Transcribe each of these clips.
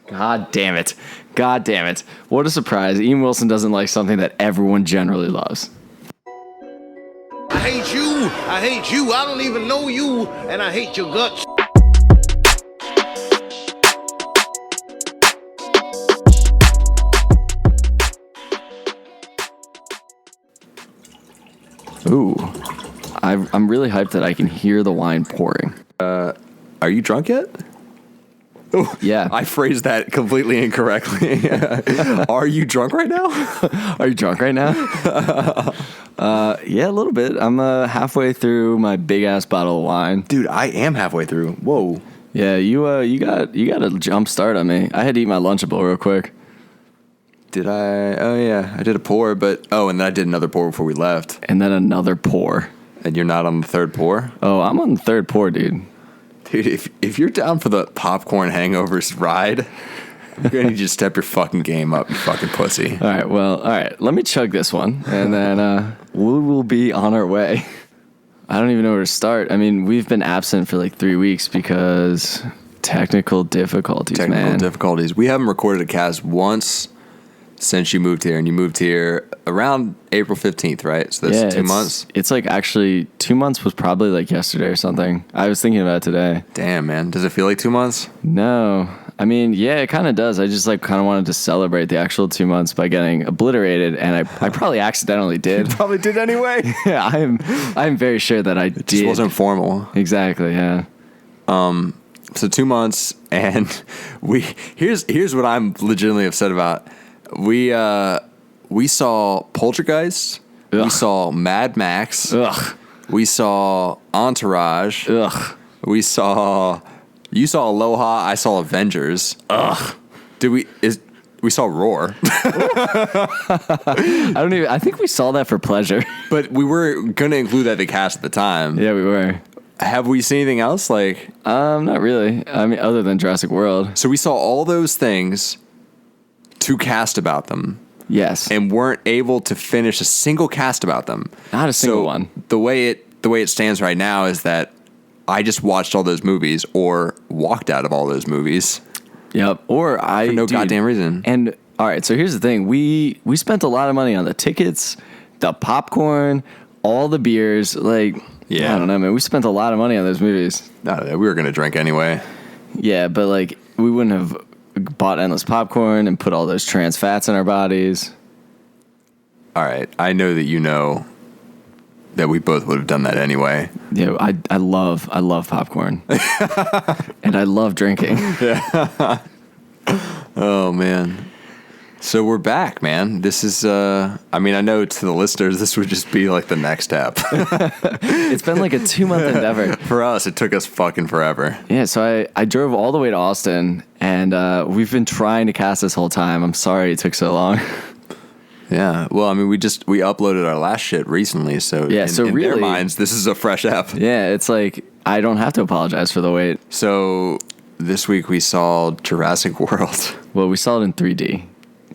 God damn it. God damn it. What a surprise. Ian Wilson doesn't like something that everyone generally loves. I hate you. I hate you. I don't even know you. And I hate your guts. Ooh. I'm really hyped that I can hear the wine pouring. Are you drunk yet? Oh, Yeah. I phrased that completely incorrectly. Are you drunk right now? Are you drunk right now? Yeah, a little bit. I'm halfway through my big ass bottle of wine. Dude, I am halfway through. Whoa. Yeah, you got a jump start on me. I had to eat my Lunchable real quick. Did I? Oh, yeah. I did a pour, but... Oh, and then I did another pour before we left. And then another pour. And you're not on the third pour? Oh, I'm on the third pour, dude. Dude, if you're down for the popcorn hangovers ride, you're going to need to step your fucking game up, you fucking pussy. All right. Let me chug this one, and then we will be on our way. I don't even know where to start. I mean, we've been absent for like 3 weeks because technical difficulties, man. Technical difficulties. We haven't recorded a cast once since you moved here, and you moved here around April 15th, right? So that's 2 months? It's like actually 2 months was probably like yesterday or something. I was thinking about it today. Damn, man. Does it feel like 2 months? No. I mean, yeah, it kind of does. I just like kind of wanted to celebrate the actual 2 months by getting obliterated, and I probably accidentally did. You probably did anyway. Yeah, I'm very sure that I did. It just wasn't formal. Exactly, yeah. So 2 months, and here's what I'm legitimately upset about. We saw Poltergeist. Ugh. We saw Mad Max. Ugh. We saw Entourage. Ugh. You saw Aloha. I saw Avengers. Ugh. We saw Roar. I think we saw that for pleasure. But we were gonna include that in the cast at the time. Yeah, we were. Have we seen anything else? Not really. I mean, other than Jurassic World. So we saw all those things to cast about them. Yes. And weren't able to finish a single cast about them. Not a single one. The way it stands right now is that I just watched all those movies or walked out of all those movies. Yep. Or for no goddamn reason. And all right, so here's the thing. We spent a lot of money on the tickets, the popcorn, all the beers. Like, yeah. I don't know, man. We spent a lot of money on those movies. No, we were going to drink anyway. Yeah, but like we wouldn't have bought endless popcorn and put all those trans fats in our bodies. All right. I know that you know that we both would have done that anyway. Yeah, I love popcorn. And I love drinking. Yeah. Oh, man. So we're back, man. This is, I know to the listeners, this would just be like the next step. It's been like a 2-month endeavor. For us, it took us fucking forever. Yeah, so I drove all the way to Austin, and we've been trying to cast this whole time. I'm sorry it took so long. Yeah, well, I mean, we uploaded our last shit recently, so yeah, in their minds, this is a fresh app. Yeah, it's like, I don't have to apologize for the wait. So this week we saw Jurassic World. Well, we saw it in 3D.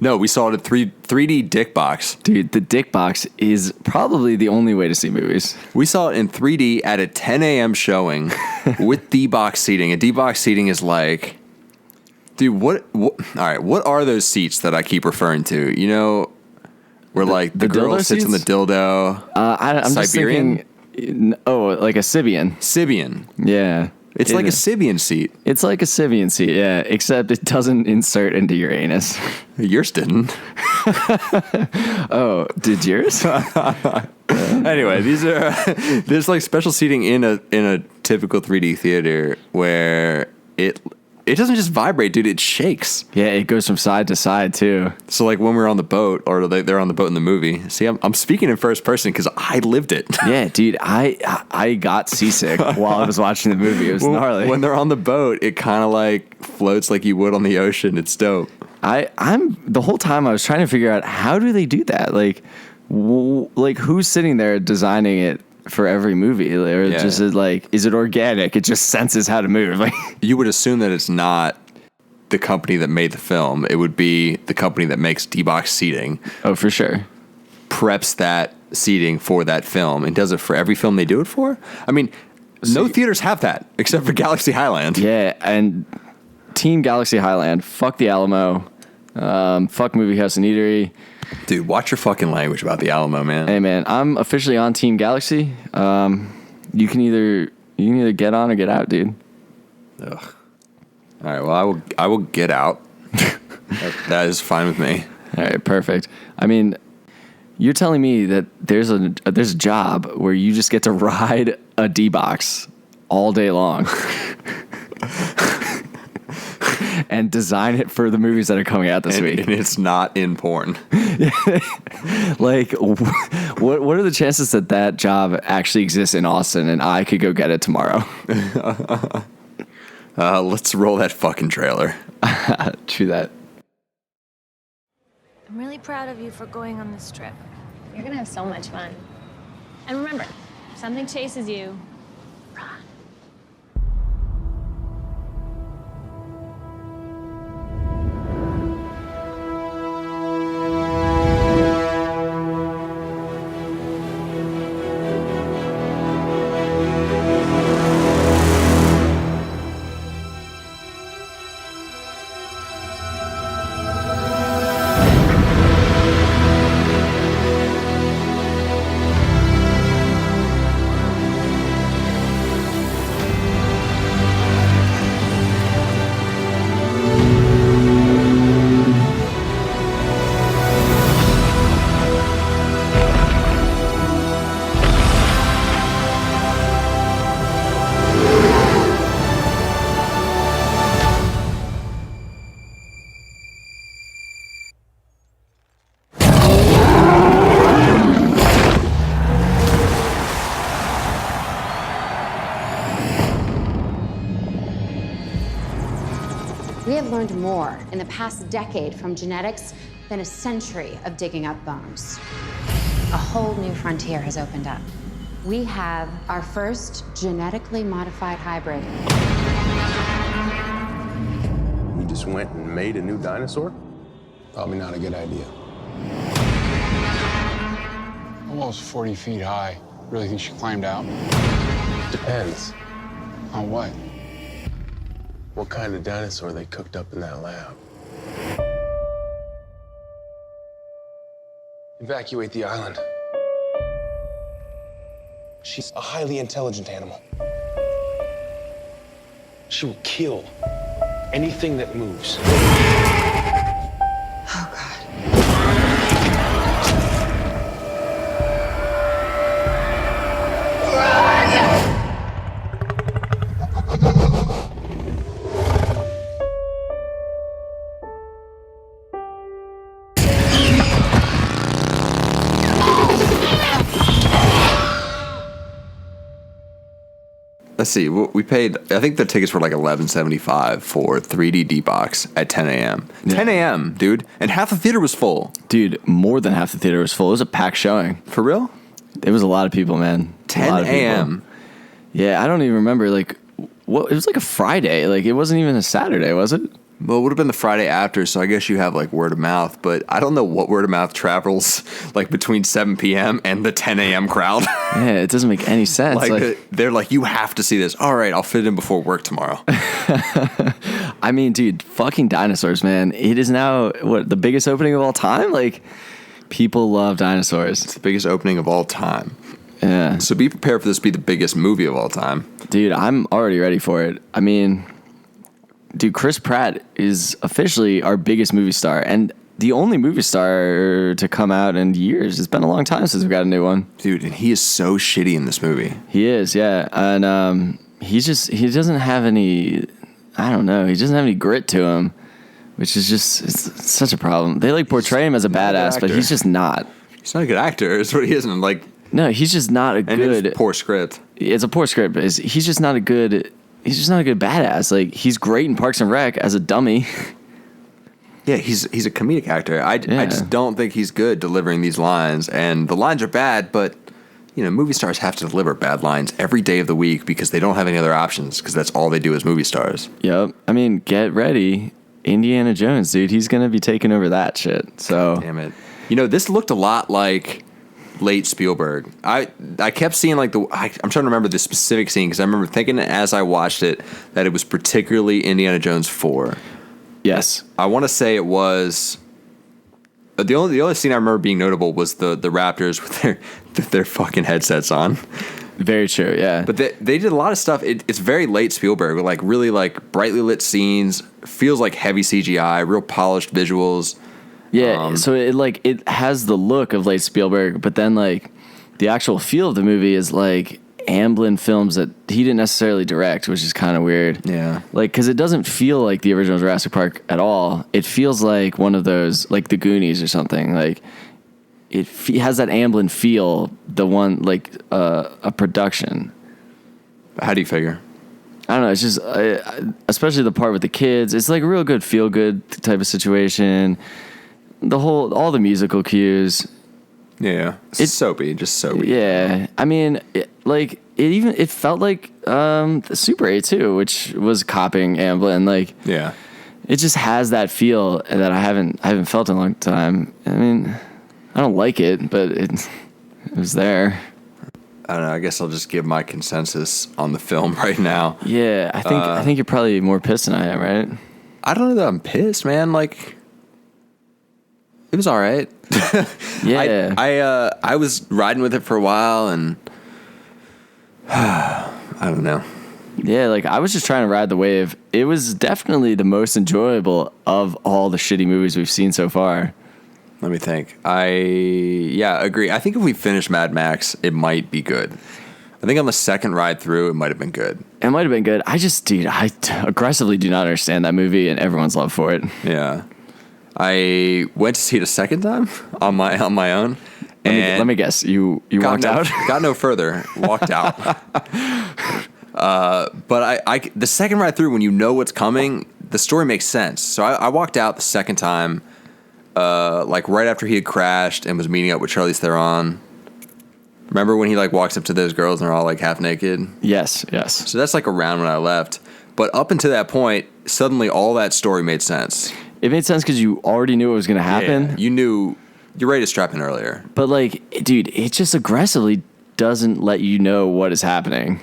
No, we saw it in 3D dick box. Dude, the dick box is probably the only way to see movies. We saw it in 3D at a 10 a.m. showing with D-box seating. And D-box seating is like, dude, what? All right, what are those seats that I keep referring to? You know, where like the girl sits on the dildo. I'm Siberian? Just thinking, like a Sibian. Sibian. Yeah. It's like a Sibian seat. It's like a Sibian seat, yeah, except it doesn't insert into your anus. Yours didn't. Oh, did yours? Anyway, there's like special seating in a typical 3D theater where it doesn't just vibrate, dude. It shakes. Yeah, it goes from side to side too. So like when we're on the boat, or they're on the boat in the movie. See, I'm speaking in first person because I lived it. Yeah, dude, I got seasick while I was watching the movie. It was gnarly. When they're on the boat, it kind of like floats like you would on the ocean. It's dope. I'm the whole time I was trying to figure out how do they do that? Like who's sitting there designing it for every movie, or just is it organic? It just senses how to move. Like, you would assume that it's not the company that made the film. It would be the company that makes D-box seating. Oh, for sure. Preps that seating for that film and does it for every film they do it for. I mean, no theaters have that except for Galaxy Highland. Yeah, and Team Galaxy Highland. Fuck the Alamo. Fuck Movie House and Eatery. Dude, watch your fucking language about the Alamo, man. Hey, man, I'm officially on Team Galaxy. You can either get on or get out, dude. Ugh. All right, well, I will get out. That is fine with me. All right, perfect. I mean, you're telling me that there's a job where you just get to ride a D-Box all day long and design it for the movies that are coming out this week. And it's not in porn. Like, what are the chances that job actually exists in Austin and I could go get it tomorrow? Let's roll that fucking trailer. True that. I'm really proud of you for going on this trip. You're gonna have so much fun. And remember, if something chases you, run. We have learned more in the past decade from genetics than a century of digging up bones. A whole new frontier has opened up. We have our first genetically modified hybrid. You just went and made a new dinosaur? Probably not a good idea. Almost 40 feet high. Really think she climbed out? Depends. On what? What kind of dinosaur they cooked up in that lab. Evacuate the island. She's a highly intelligent animal. She will kill anything that moves. Oh, God. Let's see. We paid. I think the tickets were like $11.75 for 3D D-Box at 10 a.m. Yeah. 10 a.m., dude, and half the theater was full. Dude, more than half the theater was full. It was a packed showing. For real? It was a lot of people, man. 10 a.m. Yeah, I don't even remember. Like, what? It was like a Friday. Like, it wasn't even a Saturday, was it? Well, it would have been the Friday after, so I guess you have like word of mouth, but I don't know what word of mouth travels like between 7 p.m. and the 10 a.m. crowd. Yeah, it doesn't make any sense. They're like, you have to see this. All right, I'll fit in before work tomorrow. I mean, dude, fucking dinosaurs, man. It is now, the biggest opening of all time? Like, people love dinosaurs. It's the biggest opening of all time. Yeah. So be prepared for this to be the biggest movie of all time. Dude, I'm already ready for it. I mean, dude, Chris Pratt is officially our biggest movie star and the only movie star to come out in years. It's been a long time since we got a new one. Dude, and he is so shitty in this movie. He is, yeah. And he doesn't have any, I don't know, he doesn't have any grit to him, which is just, it's such a problem. They like portray him as a badass, but he's just not. He's not a good actor, is what he isn't. Like, no, he's just not a good. And it's poor script. It's a poor script, but he's just not a good. He's just not a good badass. Like, he's great in Parks and Rec as a dummy. Yeah, he's a comedic actor. I just don't think he's good delivering these lines. And the lines are bad, but, you know, movie stars have to deliver bad lines every day of the week because they don't have any other options because that's all they do as movie stars. Yep. I mean, get ready. Indiana Jones, dude. He's going to be taking over that shit. So. Damn it. You know, this looked a lot like late Spielberg. I kept seeing like I'm trying to remember the specific scene because I remember thinking as I watched it that it was particularly Indiana Jones 4. Yes. I want to say it was the only scene I remember being notable was the Raptors with their fucking headsets on. Very true, yeah. But they did a lot of stuff. It's very late Spielberg, with like really like brightly lit scenes. Feels like heavy CGI, real polished visuals. Yeah, so it has the look of late Spielberg, but then like the actual feel of the movie is like Amblin films that he didn't necessarily direct, which is kind of weird. Yeah. Like, because it doesn't feel like the original Jurassic Park at all. It feels like one of those, like the Goonies or something. Like, it has that Amblin feel, the one, like a production. How do you figure? I don't know. It's just, especially the part with the kids. It's like a real good feel good type of situation. All the musical cues. Yeah, it's soapy, just soapy. Yeah, I mean, it felt like Super 8 too, which was copying Amblin. Like, yeah, it just has that feel that I haven't felt in a long time. I mean, I don't like it, but it was there. I don't know. I guess I'll just give my consensus on the film right now. Yeah, I think you're probably more pissed than I am, right? I don't know that I'm pissed, man. Like, it was all right. Yeah, I was riding with it for a while, and I don't know. Yeah, like I was just trying to ride the wave. It was definitely the most enjoyable of all the shitty movies we've seen so far. Let me think. Agree. I think if we finish Mad Max, it might be good. I think on the second ride through, it might have been good. It might have been good. I aggressively do not understand that movie and everyone's love for it. Yeah. I went to see it a second time on my own. Let me guess. You walked out? Got no further. Walked out. But I the second ride through, when you know what's coming, the story makes sense. So I walked out the second time, like right after he had crashed and was meeting up with Charlize Theron. Remember when he like walks up to those girls and they're all like half naked? Yes. So that's like around when I left. But up until that point, suddenly all that story made sense. It made sense because you already knew it was going to happen. Yeah, you knew. You're ready to strap in earlier. But like, dude, it just aggressively doesn't let you know what is happening.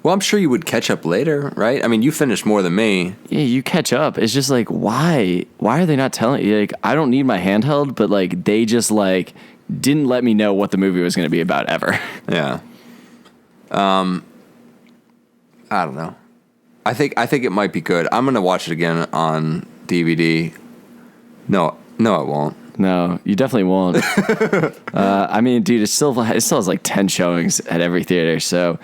Well, I'm sure you would catch up later, right? I mean, you finished more than me. Yeah, you catch up. It's just like, why? Why are they not telling you? Like, I don't need my handheld, but like, they just like didn't let me know what the movie was going to be about ever. Yeah. I don't know. I think it might be good. I'm going to watch it again on DVD. No, I won't. No, you definitely won't. I mean, dude, it still has like 10 showings at every theater, so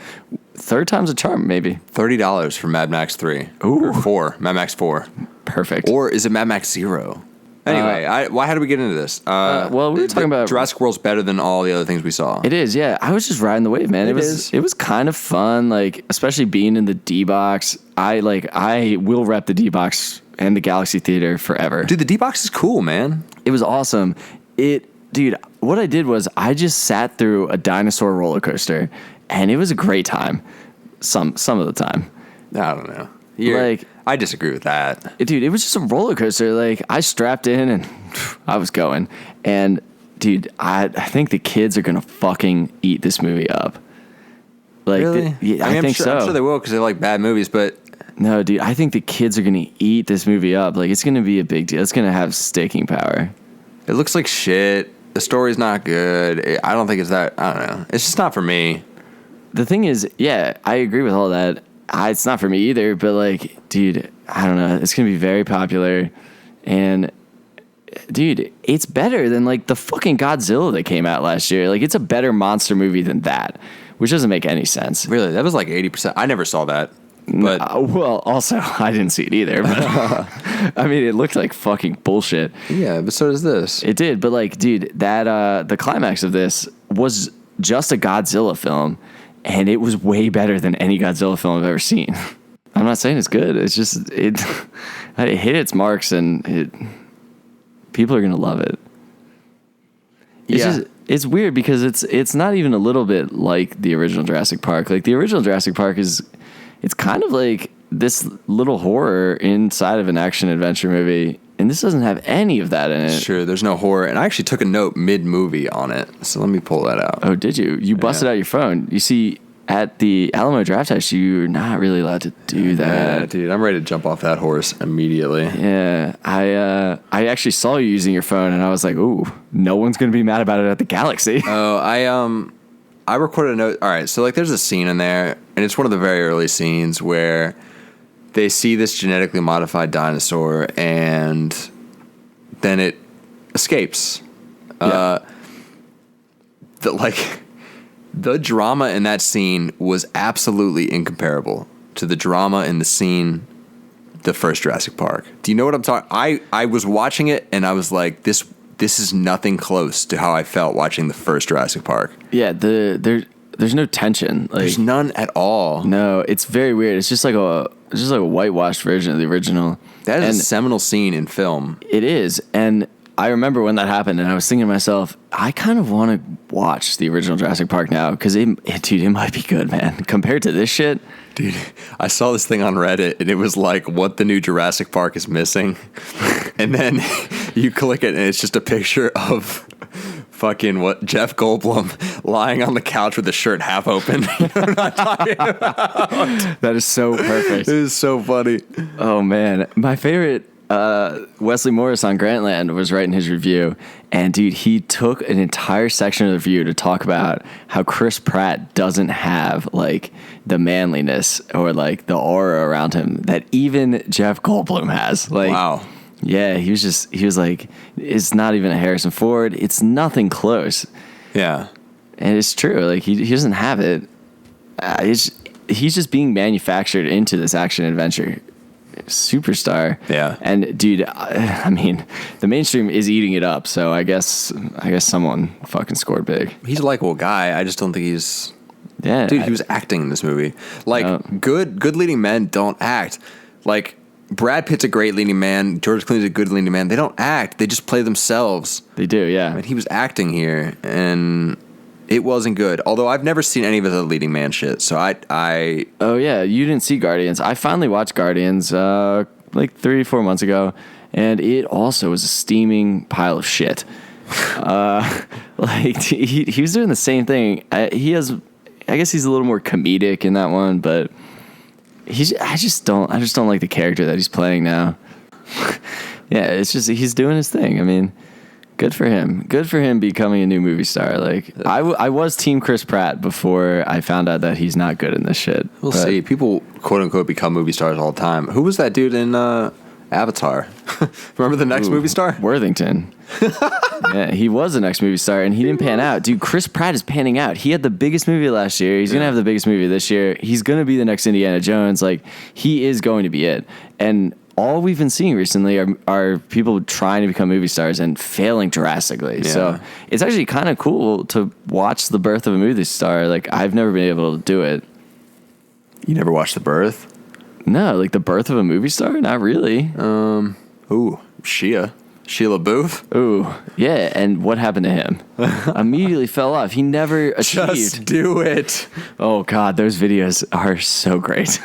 third time's a charm, maybe. $30 for Mad Max 3. Ooh. Or 4. Mad Max 4. Perfect. Or is it Mad Max 0? Anyway, how did we get into this? Well, we were talking about Jurassic World's better than all the other things we saw. It is, yeah. I was just riding the wave, man. It was kind of fun, like especially being in the D box. I will rep the D box and the Galaxy Theater forever. Dude, the D box is cool, man. It was awesome. Dude, what I did was I just sat through a dinosaur roller coaster, and it was a great time. Some of the time. I don't know. I disagree with that. Dude, it was just a roller coaster. Like, I strapped in and I was going. And, dude, I think the kids are going to fucking eat this movie up. Like, really? I think so. I'm sure they will because they like bad movies, but... No, dude, I think the kids are going to eat this movie up. Like, it's going to be a big deal. It's going to have sticking power. It looks like shit. The story's not good. I don't think it's that... I don't know. It's just not for me. The thing is, yeah, I agree with all that. It's not for me either, but like, dude, I don't know. It's going to be very popular. And, dude, it's better than like the fucking Godzilla that came out last year. Like, it's a better monster movie than that, which doesn't make any sense. Really? That was like 80%. I never saw that. But well, also, I didn't see it either. But I mean, it looked like fucking bullshit. Yeah, but so does this. It did. But like, dude, that the climax of this was just a Godzilla film. And it was way better than any Godzilla film I've ever seen. I'm not saying it's good. It's just, it hit its marks and people are going to love it. It's weird because it's not even a little bit like the original Jurassic Park. Like the original Jurassic Park it's kind of like this little horror inside of an action adventure movie. And this doesn't have any of that in it. Sure, there's no horror. And I actually took a note mid-movie on it. So let me pull that out. Oh, did you? You busted out your phone. You see, at the Alamo Draft House, you're not really allowed to do that. Yeah, dude, I'm ready to jump off that horse immediately. Yeah, I actually saw you using your phone, and I was like, ooh, no one's going to be mad about it at the Galaxy. Oh, I recorded a note. All right, so like there's a scene in there, and it's one of the very early scenes where they see this genetically modified dinosaur, and then it escapes. Yeah. The drama in that scene was absolutely incomparable to the drama in the scene, the first Jurassic Park. Do you know what I'm talking? I was watching it, and I was like, this is nothing close to how I felt watching the first Jurassic Park. Yeah, there's no tension. Like, There's none at all. no, it's very weird. It's just like a whitewashed version of the original. That is And a seminal scene in film. it is, and I remember when that happened, and I was thinking to myself, I kind of want to watch the original Jurassic Park now because it might be good, man. Compared to this shit, Dude, I saw this thing on Reddit, and it was like what the new Jurassic Park is missing. And then you click it, and it's just a picture of fucking Jeff Goldblum lying on the couch with his shirt half open. You know what I'm talking about? that is so perfect. It is so funny. Oh man, my favorite Wesley Morris on Grantland was writing his review, and dude, he took an entire section of the review to talk about how Chris Pratt doesn't have like the manliness or like the aura around him that even Jeff Goldblum has. Like, Wow. Yeah, he was like, it's not even a Harrison Ford. It's nothing close. Yeah. And it's true. Like he doesn't have it. He's just being manufactured into this action adventure superstar. Yeah. And dude, I mean, the mainstream is eating it up. So I guess someone fucking scored big. He's a likable guy. I just don't think he's... Yeah. Dude, he was acting in this movie. Like, good leading men don't act. Like, Brad Pitt's a great leading man. George Clooney's a good leading man. They don't act. They just play themselves. They do, yeah. And he was acting here, and it wasn't good. Although I've never seen any of the leading man shit, so I Oh yeah, you didn't see Guardians. I finally watched Guardians like 3-4 months ago, and it also was a steaming pile of shit. Like he was doing the same thing. I guess he's a little more comedic in that one, but I just don't like the character that he's playing now. Yeah, it's just he's doing his thing. I mean, good for him. Good for him becoming a new movie star. Like I was Team Chris Pratt before I found out that he's not good in this shit. we'll see. People quote unquote become movie stars all the time. Who was that dude in Avatar? Remember the next movie star? Worthington. Yeah, he was the next movie star, and he didn't pan out. Dude, Chris Pratt is panning out. He had the biggest movie last year. He's going to have the biggest movie this year. He's going to be the next Indiana Jones. Like, he is going to be it. And all we've been seeing recently are people trying to become movie stars and failing drastically. Yeah. So it's actually kind of cool to watch the birth of a movie star. Like, I've never been able to do it. You never watched The Birth? No, like the birth of a movie star? Not really. Ooh, Sheila Booth? Ooh, yeah, and what happened to him? Immediately fell off. He never achieved. Just do it. Oh, God, those videos are so great.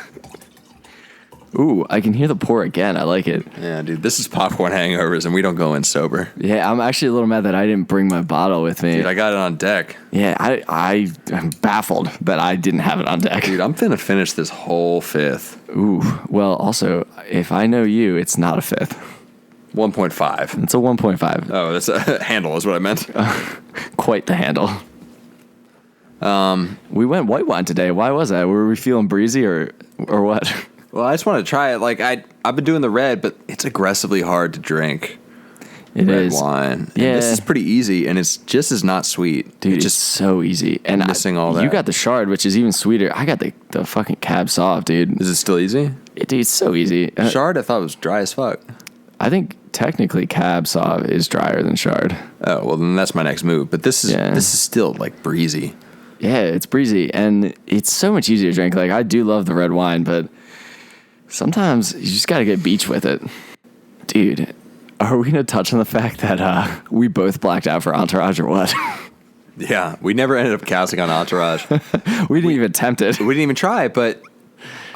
Ooh, I can hear the pour again. I like it. Yeah, dude, this is Popcorn Hangovers, and we don't go in sober. Yeah, I'm actually a little mad that I didn't bring my bottle with me. Dude, I got it on deck. Yeah, I'm baffled that I didn't have it on deck. Dude, I'm finna finish this whole fifth. Ooh, well, also, if I know you, it's not a fifth. 1.5. It's a 1.5. Oh, that's a handle is what I meant. Quite the handle. We went white wine today. Why was that? Were we feeling breezy or what? Well, I just want to try it. Like, I've been doing the red, but it's aggressively hard to drink. It red is. wine. Yeah. And this is pretty easy, and it's just as not sweet. Dude, it's it's so easy. And missing all that. You got the Shard, which is even sweeter. I got the fucking Cab Sauv, dude. Is it still easy? Dude, it's so easy. Shard, I thought was dry as fuck. I think technically Cab Sauv is drier than Shard. Oh, well, then that's my next move. But this is still, like, breezy. Yeah, it's breezy, and it's so much easier to drink. Like, I do love the red wine, but sometimes you just got to get beach with it. Dude, are we going to touch on the fact that we both blacked out for Entourage or what? Yeah, we never ended up casting on Entourage. We didn't even attempt it. We didn't even try, but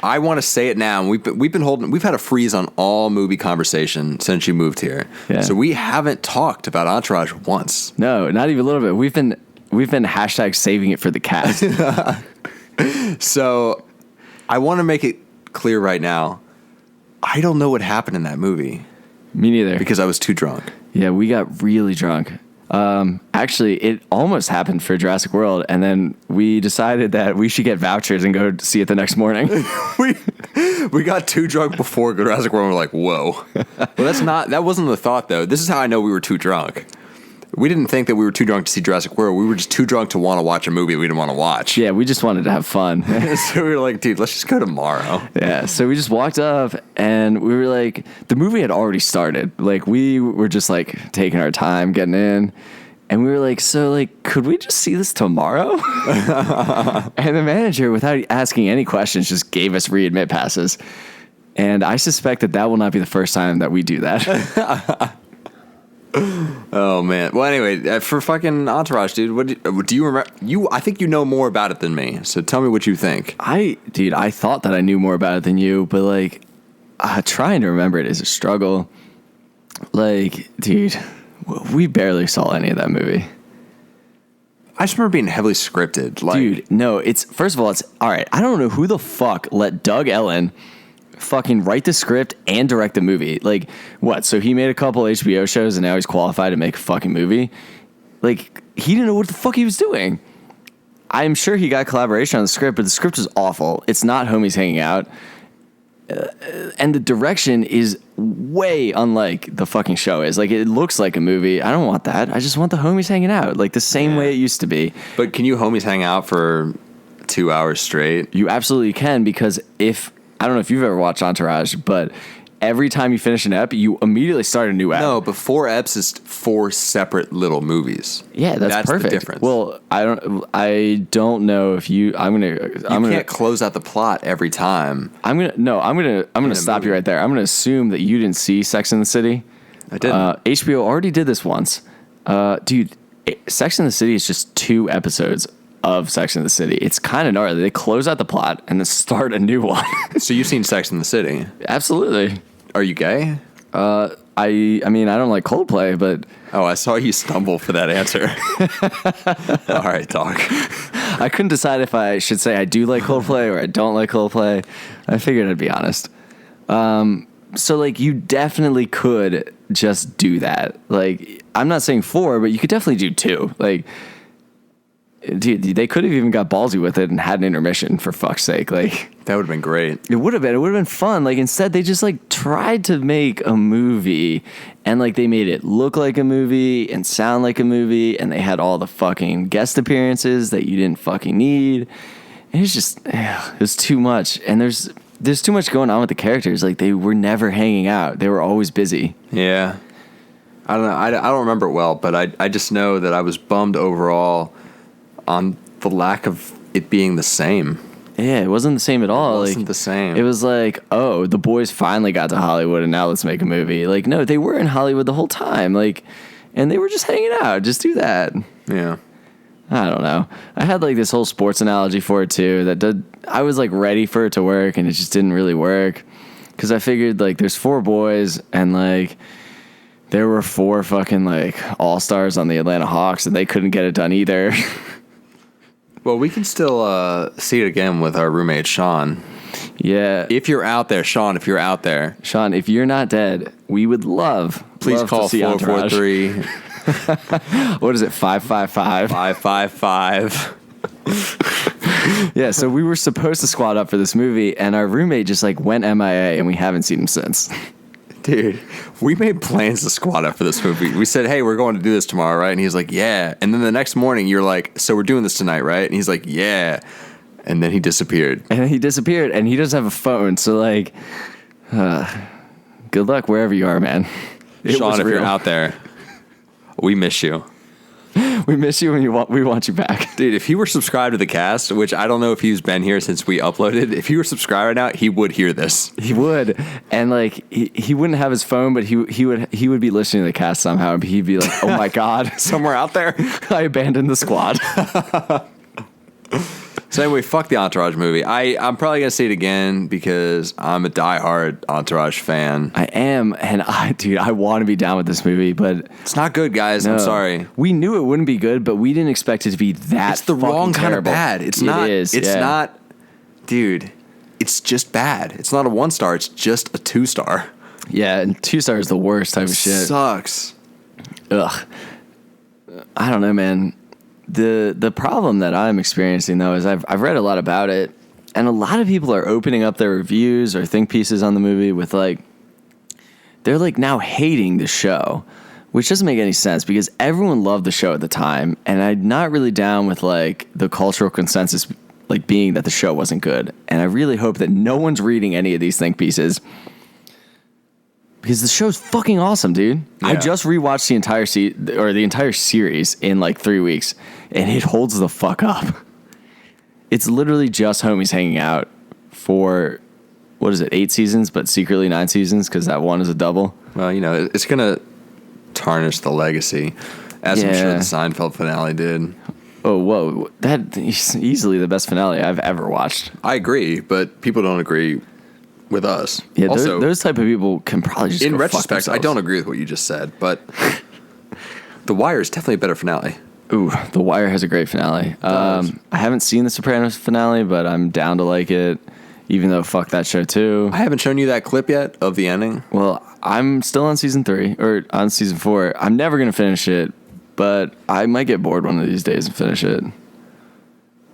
I want to say it now. We've had a freeze on all movie conversation since you moved here. Yeah. So we haven't talked about Entourage once. No, not even a little bit. We've been hashtag saving it for the cast. So I want to make it clear right now. I don't know what happened in that movie Me neither. because I was too drunk. Yeah, we got really drunk. Actually, it almost happened for Jurassic World, and then we decided that we should get vouchers and go see it the next morning. We got too drunk before Jurassic World. And we're like, whoa. Well, that wasn't the thought though. This is how I know we were too drunk. We didn't think that we were too drunk to see Jurassic World. We were just too drunk to want to watch a movie we didn't want to watch. Yeah, we just wanted to have fun. So we were like, dude, let's just go tomorrow. Yeah, so we just walked up, and we were like, the movie had already started. Like, we were just like taking our time getting in, and we were like, so like, could we just see this tomorrow? And the manager, without asking any questions, just gave us readmit passes. And I suspect that will not be the first time that we do that. Oh man. Well, anyway, for fucking Entourage, dude, what do you remember? I think you know more about it than me. So tell me what you think. I thought that I knew more about it than you, but like, trying to remember it is a struggle. Like, dude, we barely saw any of that movie. I just remember being heavily scripted. Like, Dude, no, first of all, it's all right. I don't know who the fuck let Doug Ellen fucking write the script and direct the movie. Like, what? So he made a couple HBO shows and now he's qualified to make a fucking movie? Like, he didn't know what the fuck he was doing. I'm sure he got collaboration on the script, but the script is awful. It's not Homies Hanging Out. And the direction is way unlike the fucking show is. Like, it looks like a movie. I don't want that. I just want the homies hanging out, like the same way it used to be. But can you homies hang out for 2 hours straight? You absolutely can, because I don't know if you've ever watched Entourage, but every time you finish an ep, you immediately start a new ep. No, but 4 eps is 4 separate little movies. Yeah, that's perfect. The difference. Well, I don't know if you. I'm gonna can't close out the plot every time. I'm gonna stop you right there. I'm gonna assume that you didn't see Sex and the City. I didn't. HBO already did this once, dude. Sex and the City is just 2 episodes of Sex and the City. It's kind of gnarly. They close out the plot and then start a new one. So you've seen Sex and the City? Absolutely. Are you gay? I mean, I don't like Coldplay, but... Oh, I saw you stumble for that answer. All right, talk. I couldn't decide if I should say I do like Coldplay or I don't like Coldplay. I figured I'd be honest. So, like, you definitely could just do that. Like, I'm not saying 4, but you could definitely do 2. Like... Dude, they could have even got ballsy with it and had an intermission, for fuck's sake. Like, that would have been great. It would have been fun. Like, instead they just like tried to make a movie, and like they made it look like a movie and sound like a movie, and they had all the fucking guest appearances that you didn't fucking need. And it's just it was too much. And there's too much going on with the characters. Like, they were never hanging out. They were always busy. Yeah. I don't know. I don't remember it well, but I just know that I was bummed overall on the lack of it being the same. Yeah, it wasn't the same at all. It wasn't the same. It was like, oh, the boys finally got to Hollywood and now let's make a movie. Like, no, they were in Hollywood the whole time. Like, and they were just hanging out. Just do that. Yeah. I don't know. I had like this whole sports analogy for it too. I was like ready for it to work and it just didn't really work. Because I figured like there's 4 boys and like there were 4 fucking like all-stars on the Atlanta Hawks and they couldn't get it done either. Well, we can still see it again with our roommate, Sean. Yeah. If you're out there, Sean, if you're not dead, we would love please call to see 443. What is it, 555? 555. Yeah, so we were supposed to squad up for this movie, and our roommate just like went MIA, and we haven't seen him since. Dude, we made plans to squad up for this movie. We said, hey, we're going to do this tomorrow, right? And he's like, yeah. And then the next morning, you're like, so we're doing this tonight, right? And he's like, yeah. And then he disappeared. And he doesn't have a phone, so like, good luck wherever you are, man. Sean, if you're out there, we miss you. We miss you and we want you back. Dude, if he were subscribed to the cast, which I don't know if he's been here since we uploaded, if he were subscribed right now, he would hear this. He would. And like he wouldn't have his phone, but he would be listening to the cast somehow, and he'd be like, oh my God, somewhere out there, I abandoned the squad. So anyway, fuck the Entourage movie. I'm probably gonna see it again because I'm a diehard Entourage fan. I am, and I want to be down with this movie, but It's not good, guys. no. I'm sorry. We knew it wouldn't be good, but we didn't expect it to be that. It's the wrong kind of terrible. bad. It's not. It's not, dude. It's just bad. It's not a 1-star. It's just a 2-star. Yeah, and 2-star is the worst type of shit. Sucks. Ugh. I don't know, man. The problem that I'm experiencing though is I've read a lot about it, and a lot of people are opening up their reviews or think pieces on the movie with like they're like now hating the show, which doesn't make any sense because everyone loved the show at the time, and I'm not really down with like the cultural consensus like being that the show wasn't good. And I really hope that no one's reading any of these think pieces. Because the show's fucking awesome, dude. Yeah. I just rewatched the entire series in like 3 weeks, and it holds the fuck up. It's literally just homies hanging out for, what is it, 8 seasons, but secretly 9 seasons because that one is a double. Well, you know, it's gonna tarnish the legacy, as I'm sure Yeah. the Seinfeld finale did. Oh, whoa. That is easily the best finale I've ever watched. I agree, but people don't agree with us. Yeah, Also, those type of people can probably just in go fuck retrospect, I themselves. don't agree with what you just said, but The Wire is definitely a better finale. Ooh, The Wire has a great finale. I haven't seen The Sopranos finale, but I'm down to like it, even though fuck that show too. I haven't shown you that clip yet of the ending. Well, I'm still on season 3 or on season 4. I'm never gonna finish it, but I might get bored one of these days and finish it.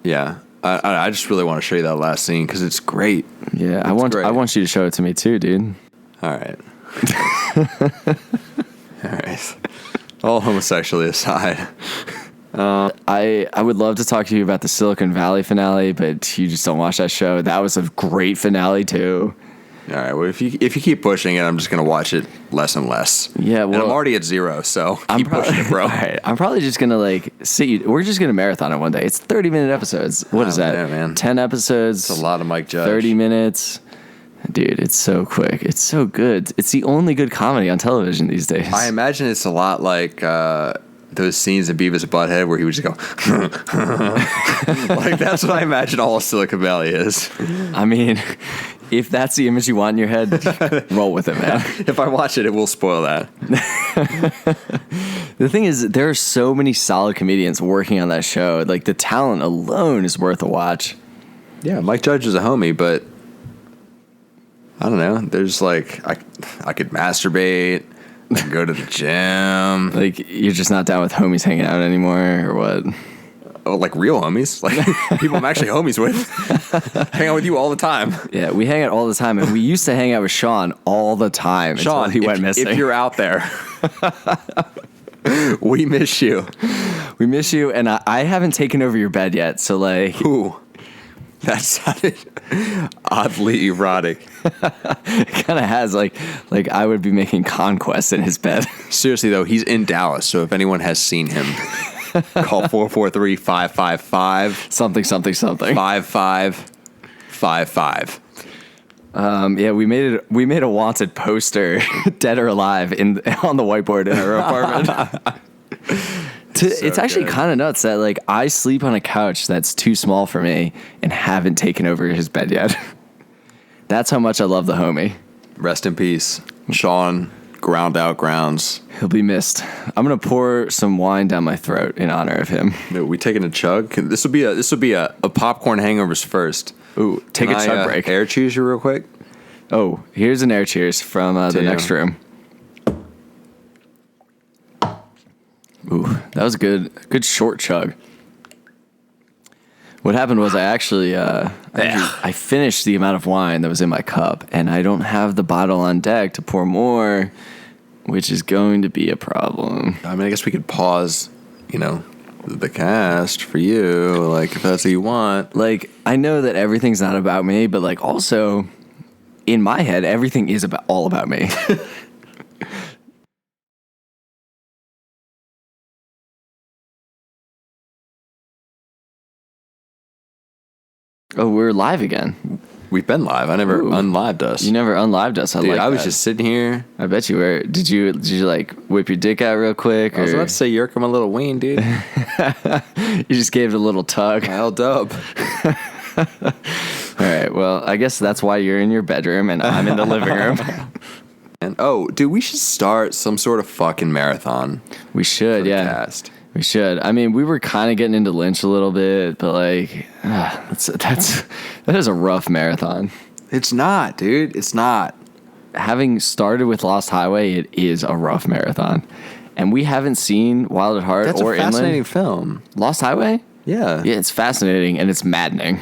Yeah, I just really want to show you that last scene because it's great. Yeah, I great. want you to show it to me too, dude. All right. All right. All homosexuality aside. I would love to talk to you about the Silicon Valley finale, but you just don't watch that show. That was a great finale too. All right. Well, if you keep pushing it, I'm just gonna watch it less and less. Yeah, and well, I'm already at 0, so keep pushing it, bro. All right, I'm probably just gonna like we're just gonna marathon it one day. It's 30-minute episodes. What is that? Yeah, man. 10 episodes. It's a lot of Mike Judge. 30 minutes. Dude, it's so quick. It's so good. It's the only good comedy on television these days. I imagine it's a lot like those scenes in Beavis and Butthead where he would just go, like that's what I imagine all of Silicon Valley is. I mean, if that's the image you want in your head, roll with it, man. If I watch it, it will spoil that. The thing is, there are so many solid comedians working on that show. Like, the talent alone is worth a watch. Yeah, Mike Judge is a homie, but I don't know. There's like I could masturbate, I can go to the gym. Like, you're just not down with homies hanging out anymore, or what? Oh, like real homies, like people I'm actually homies with, hang out with you all the time. Yeah, we hang out all the time, and we used to hang out with Sean all the time Sean, until he went missing. if you're out there, we miss you. We miss you, and I haven't taken over your bed yet, so like... Ooh, that sounded oddly erotic. It kind of has, like I would be making conquests in his bed. Seriously though, he's in Dallas, so if anyone has seen him, call 443-555 something. 5555. Yeah, we made a wanted poster, dead or alive, on the whiteboard in our apartment. It's actually good. kind of nuts that like I sleep on a couch that's too small for me and haven't taken over his bed yet. That's how much I love the homie. Rest in peace, Sean. Ground out grounds. He'll be missed. I'm gonna pour some wine down my throat in honor of him. We taking a chug? This will be a popcorn hangovers first. Ooh, take Can a chug I, break. Air cheers you real quick. Oh, here's an air cheers from the Damn. next room. Ooh, that was a good short chug. What happened was I finished the amount of wine that was in my cup, and I don't have the bottle on deck to pour more, which is going to be a problem. I mean, I guess we could pause, the cast for you, like if that's what you want. Like, I know that everything's not about me, but like also in my head, everything is all about me. Oh, we're live again. We've been live. I never unlived us. You never unlived us. Dude, I was just sitting here. I bet you were. Did you like whip your dick out real quick? I was about to say, Yerk, I'm a little ween, dude. You just gave it a little tug. Held up. All right. Well, I guess that's why you're in your bedroom and I'm in the living room. And dude, we should start some sort of fucking marathon. We should, yeah. Cast. We should. I mean, we were kind of getting into Lynch a little bit, but like, that is a rough marathon. It's not, dude. It's not. Having started with Lost Highway, it is a rough marathon, and we haven't seen Wild at Heart That's or a fascinating Inland. film. Lost Highway? Yeah. Yeah, it's fascinating and it's maddening.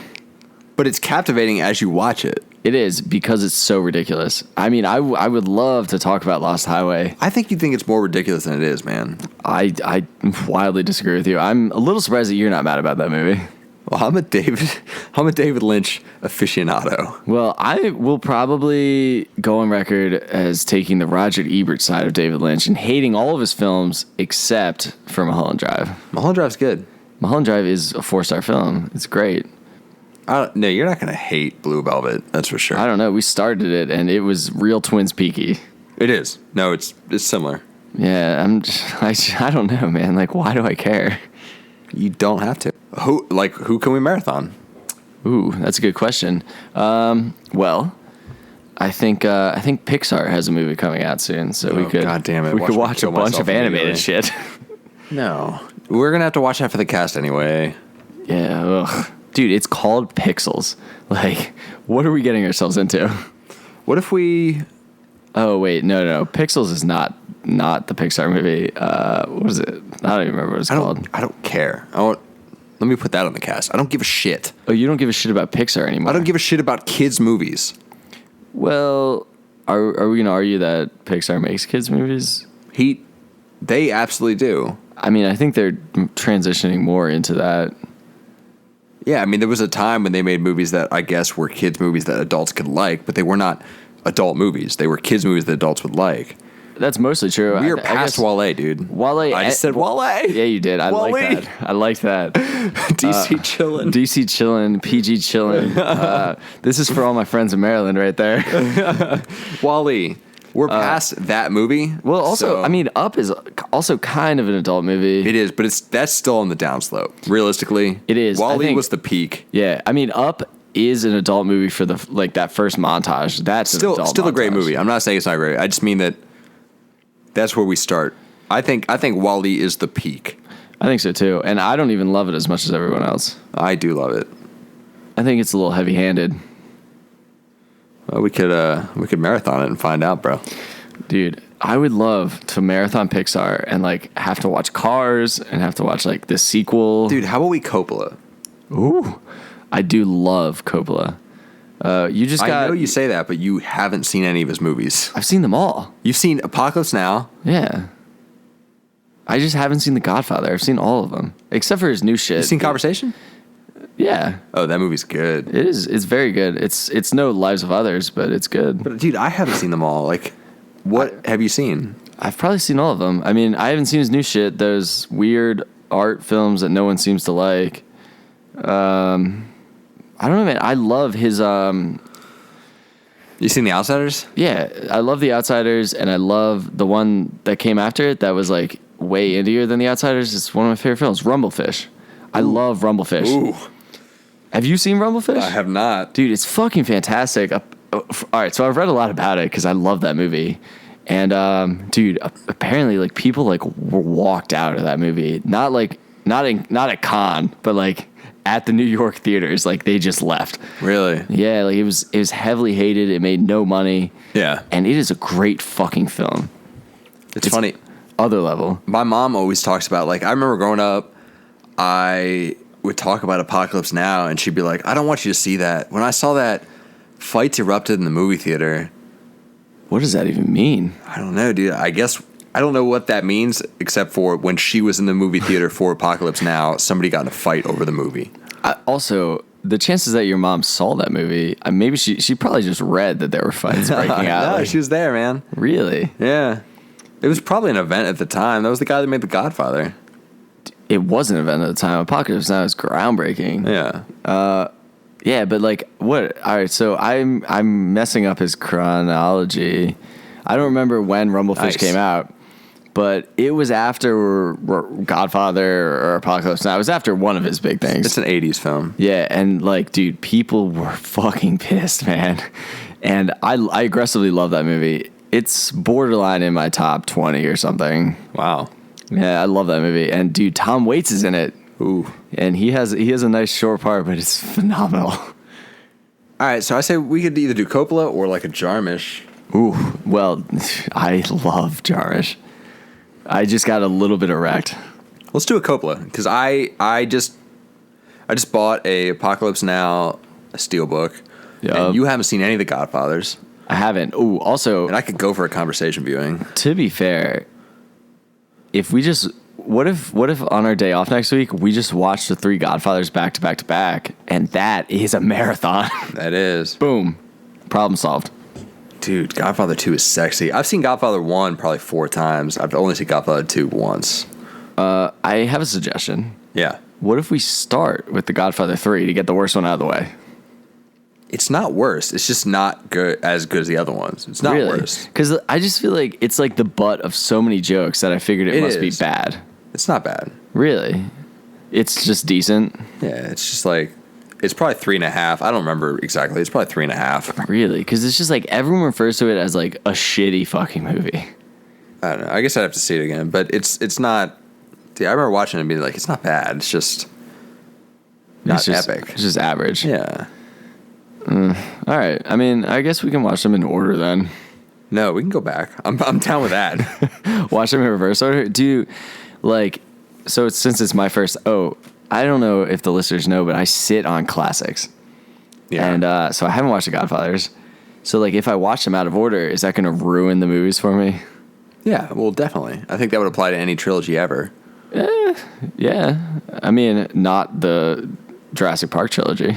But it's captivating as you watch it. It is, because it's so ridiculous. I mean, I would love to talk about Lost Highway. I think you think it's more ridiculous than it is, man. I wildly disagree with you. I'm a little surprised that you're not mad about that movie. Well, I'm a David Lynch aficionado. Well, I will probably go on record as taking the Roger Ebert side of David Lynch and hating all of his films except for Mulholland Drive. Mulholland Drive's good. Mulholland Drive is a 4-star film. It's great. No, you're not going to hate Blue Velvet. That's for sure. I don't know. We started it, and it was real Twins Peaky. It is. No, it's similar. Yeah, I don't know, man. Like, why do I care? You don't have to. Who can we marathon? Ooh, that's a good question. Well, I think Pixar has a movie coming out soon, so we could. God damn it! We could watch a bunch of animated shit. No, we're gonna have to watch that for the cast anyway. Yeah, ugh. Dude, it's called Pixels. Like, what are we getting ourselves into? What if we? Oh wait, no. Pixels is not the Pixar movie. What is it? I don't even remember what it's called. I don't care. Let me put that on the cast. I don't give a shit. Oh, you don't give a shit about Pixar anymore? I don't give a shit about kids' movies. Well, are we gonna argue that Pixar makes kids movies? They absolutely do. I mean, I think they're transitioning more into that. Yeah, I mean, there was a time when they made movies that I guess were kids' movies that adults could like, but they were not adult movies. They were kids' movies that adults would like. That's mostly true. We are past Wale, dude. Wale. I just said Wale. Yeah, you did. I like that. I like that. DC chillin'. DC chillin'. PG chillin'. This is for all my friends in Maryland right there. Wale. We're past that movie. Well, also, I mean, Up is also kind of an adult movie. It is, but that's still on the downslope. Realistically, it is. Wall-E was the peak. Yeah, I mean, Up is an adult movie for that first montage. That's still a great movie. I'm not saying it's not great. I just mean that's where we start. I think Wall-E is the peak. I think so too, and I don't even love it as much as everyone else. I do love it. I think it's a little heavy-handed. Well, we could marathon it and find out, bro. Dude, I would love to marathon Pixar and like have to watch Cars and have to watch like the sequel. Dude, how about we Coppola? Ooh, I do love Coppola. I know you say that, but you haven't seen any of his movies. I've seen them all. You've seen Apocalypse Now. Yeah. I just haven't seen The Godfather. I've seen all of them except for his new shit. You've seen Conversation? Yeah. Oh, that movie's good. It is. It's very good. It's no Lives of Others, but it's good. But dude, I haven't seen them all. Like, what have you seen? I've probably seen all of them. I mean, I haven't seen his new shit. Those weird art films that no one seems to like. I don't know, man. I love his. You seen The Outsiders? Yeah, I love The Outsiders, and I love the one that came after it that was like way indie than The Outsiders. It's one of my favorite films, Rumblefish. I love Rumblefish. Ooh. Have you seen Rumblefish? I have not. Dude, it's fucking fantastic. All right, so I've read a lot about it because I love that movie. And, dude, apparently, like, people, like, were walked out of that movie. Not at Cannes, but, like, at the New York theaters. Like, they just left. Really? Yeah, like, it was heavily hated. It made no money. Yeah. And it is a great fucking film. It's funny. Other level. My mom always talks about, like, I remember growing up, I would talk about Apocalypse Now, and she'd be like, I don't want you to see that. When I saw that, fights erupted in the movie theater. What does that even mean? I don't know, dude. I guess I don't know what that means, except for when she was in the movie theater for Apocalypse Now, somebody got in a fight over the movie. Also, the chances that your mom saw that movie, maybe she probably just read that there were fights breaking out. No, like, she was there, man. Really? Yeah. It was probably an event at the time. That was the guy that made The Godfather. It was an event at the time. Apocalypse Now is groundbreaking. Yeah. Yeah, but like what? All right, so I'm messing up his chronology. I don't remember when Rumblefish came out, but it was after Godfather or Apocalypse Now. It was after one of his big things. It's an 80s film. Yeah, and like, dude, people were fucking pissed, man. And I aggressively love that movie. It's borderline in my top 20 or something. Wow. Yeah, I love that movie. And dude, Tom Waits is in it. Ooh. And he has a nice short part, but it's phenomenal. All right, so I say we could either do Coppola or like a Jarmusch. Ooh, well, I love Jarmusch. I just got a little bit erect. Let's do a Coppola because I just bought a Apocalypse Now steelbook, and you haven't seen any of the Godfathers. I haven't. Ooh, also, and I could go for a conversation viewing. To be fair, if we just what if on our day off next week we just watch the 3 Godfathers back to back to back, and that is a marathon. That is. Boom, problem solved. Dude, Godfather 2 is sexy. I've seen Godfather 1 probably 4 times. I've only seen Godfather 2 once. I have a suggestion. Yeah. What if we start with the Godfather 3 to get the worst one out of the way? It's not worse. It's just not as good as the other ones. It's not worse. Because I just feel like it's like the butt of so many jokes that I figured it must be bad. It's not bad. Really? It's just decent? Yeah, it's just like... It's probably 3.5. I don't remember exactly. It's probably 3.5. Really? Because it's just like everyone refers to it as like a shitty fucking movie. I don't know. I guess I'd have to see it again. But it's not... Dude, I remember watching it and being like, it's not bad. It's just not epic. It's just average. Yeah. All right. I mean, I guess we can watch them in order then. No, we can go back. I'm down with that. Watch them in reverse order? Do you, like... So since it's my first... Oh... I don't know if the listeners know, but I sit on classics. Yeah. And so I haven't watched The Godfathers. So, like, if I watch them out of order, is that going to ruin the movies for me? Yeah, well, definitely. I think that would apply to any trilogy ever. Yeah. I mean, not the Jurassic Park trilogy.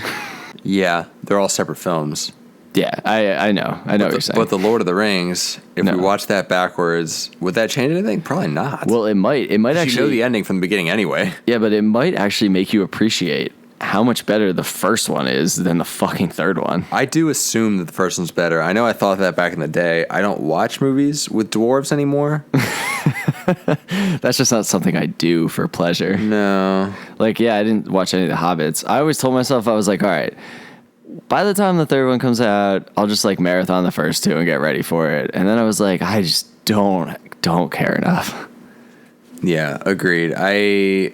Yeah, they're all separate films. Yeah, I know. I know what you're saying. But the Lord of the Rings, if we watch that backwards, would that change anything? Probably not. Well, it might. It might actually... You know the ending from the beginning anyway. Yeah, but it might actually make you appreciate how much better the first one is than the fucking third one. I do assume that the first one's better. I know I thought that back in the day. I don't watch movies with dwarves anymore. That's just not something I do for pleasure. No. Like, yeah, I didn't watch any of the Hobbits. I always told myself, I was like, all right... By the time the third one comes out, I'll just like marathon the first 2 and get ready for it. And then I was like, I just don't care enough. Yeah, agreed. I'm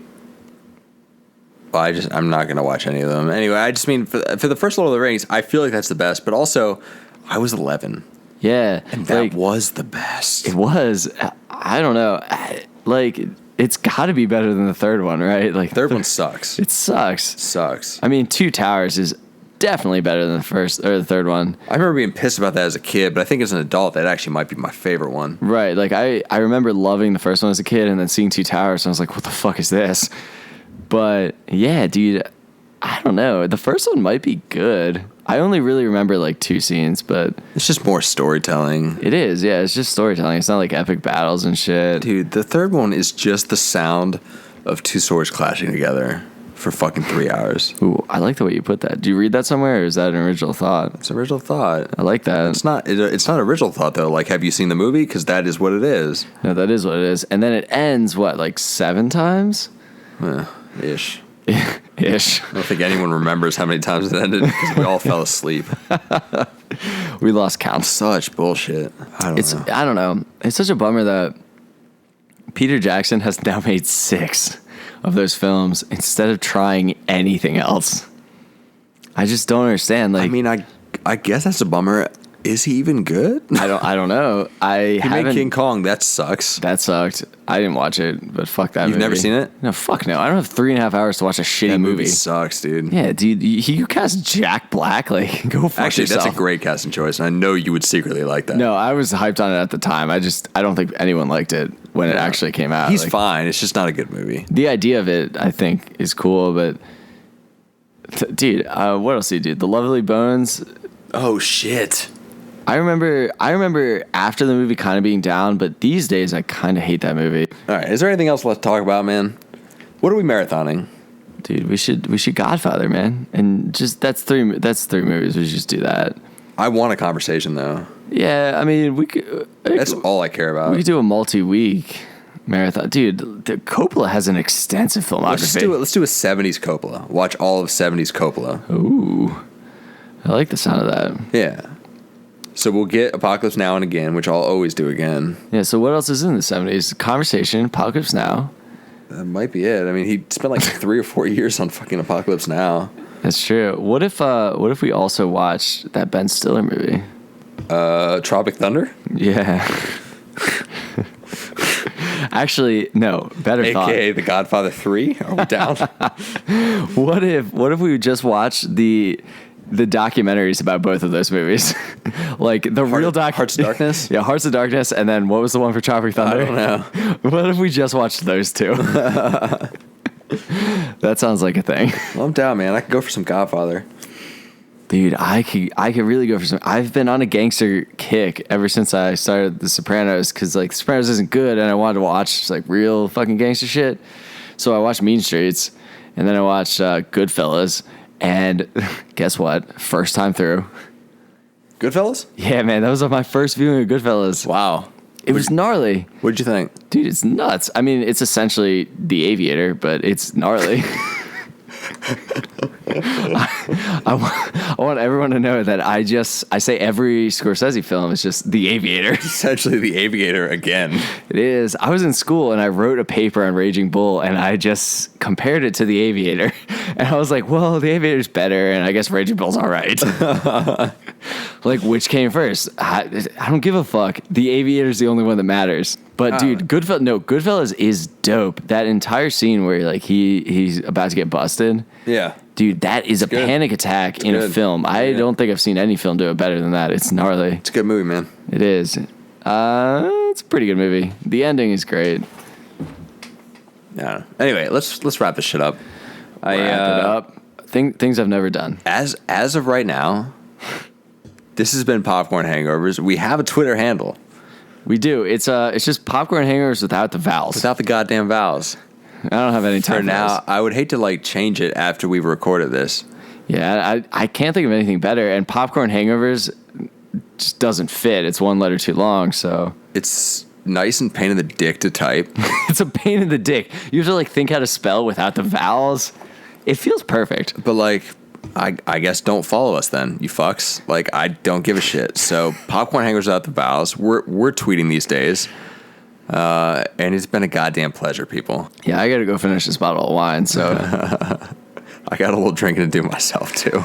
not gonna watch any of them. Anyway, I just mean for the first Lord of the Rings, I feel like that's the best. But also, I was 11. Yeah, and that was the best. It was. I don't know. Like, it's got to be better than the third one, right? Like, third one sucks. It sucks. Sucks. I mean, Two Towers is definitely better than the first or the third one. I remember being pissed about that as a kid, but I think as an adult, that actually might be my favorite one. Right. Like, I remember loving the first one as a kid and then seeing Two Towers, and I was like, what the fuck is this? But, yeah, dude, I don't know. The first one might be good. I only really remember, like, 2 scenes, but... It's just more storytelling. It is, yeah. It's just storytelling. It's not, like, epic battles and shit. Dude, the third one is just the sound of 2 swords clashing together for fucking 3 hours. Ooh, I like the way you put that. Do you read that somewhere, or is that an original thought? It's an original thought. I like that. It's not original thought, though. Like, have you seen the movie? Because that is what it is. No, that is what it is. And then it ends, what, like 7 times? Ish. Ish. I don't think anyone remembers how many times it ended because we all fell asleep. We lost count. Such bullshit. I don't know. It's such a bummer that Peter Jackson has now made 6 of those films instead of trying anything else. I just don't understand. Like, I mean, I guess that's a bummer. Is he even good? I don't know. He made King Kong. That sucks. That sucked. I didn't watch it, but fuck that movie. You've never seen it? No, fuck no. I don't have 3.5 hours to watch a shitty movie. Sucks, dude. Yeah, dude. You cast Jack Black. Like, go fuck Actually, yourself. that's a great casting choice, and I know you would secretly like that. No, I was hyped on it at the time. I don't think anyone liked it when it actually came out. He's fine. It's just not a good movie. The idea of it, I think, is cool, but... Dude, what else do you do? The Lovely Bones. Oh, shit. I remember after the movie kind of being down, but these days I kind of hate that movie. All right, is there anything else left to talk about, man? What are we marathoning? Dude, we should Godfather, man. And just that's three movies. We should just do that. I want a conversation though. Yeah, I mean, we could. That's all I care about. We could do a multi-week marathon, dude. Coppola has an extensive filmography. Let's do a 70s Coppola. Watch all of 70s Coppola. Ooh, I like the sound of that. Yeah. So we'll get Apocalypse Now and Again, which I'll always do again. Yeah. So what else is in the 70s? Conversation, Apocalypse Now. That might be it. I mean, he spent like 3 or 4 years on fucking Apocalypse Now. That's true. What if we also watched that Ben Stiller movie? Tropic Thunder? Yeah. Actually, no. Better thought. AKA The Godfather 3? Are we down? What if we just watched the documentaries about both of those movies? Like the real Hearts of Darkness? Yeah, Hearts of Darkness, and then what was the one for Tropic Thunder? I don't know. What if we just watched those two? That sounds like a thing. Well, I'm down, man. I could go for some Godfather. Dude, I could really go for some. I've been on a gangster kick ever since I started The Sopranos, because like The Sopranos isn't good, and I wanted to watch like real fucking gangster shit. So I watched Mean Streets, and then I watched Goodfellas, and guess what? First time through. Goodfellas? Yeah, man, that was my first viewing of Goodfellas. Wow. It was gnarly. What'd you think? Dude, it's nuts. I mean, it's essentially The Aviator, but it's gnarly. I want everyone to know that I say every Scorsese film is just The Aviator. Essentially The Aviator again. It is. I was in school and I wrote a paper on Raging Bull and I just compared it to The Aviator. And I was like, well, The Aviator's better and I guess Raging Bull's all right. Like, which came first? I don't give a fuck. The Aviator's the only one that matters. But dude, Goodfellas is dope. That entire scene where like he's about to get busted. Yeah. Dude, that is a good. panic attack in a good. film. I don't think I've seen any film do it better than that. It's gnarly. It's a good movie, man. It is. It's a pretty good movie. The ending is great. Yeah. Anyway, let's wrap this shit up. Wrap it up. Things I've never done. As of right now, this has been Popcorn Hangovers. We have a Twitter handle. We do. It's just Popcorn Hangovers without the vowels. Without the goddamn vowels. I don't have any time for now. I would hate to like change it after we've recorded this. Yeah, I can't think of anything better. And Popcorn Hangovers just doesn't fit. It's one letter too long, so it's nice and pain in the dick to type. It's a pain in the dick. You have to like think how to spell without the vowels. It feels perfect. But like, I guess don't follow us then, you fucks. Like, I don't give a shit. So Popcorn Hangers without the vowels. We're tweeting these days. And it's been a goddamn pleasure, people. Yeah, I gotta go finish this bottle of wine, so I got a little drinking to do myself too.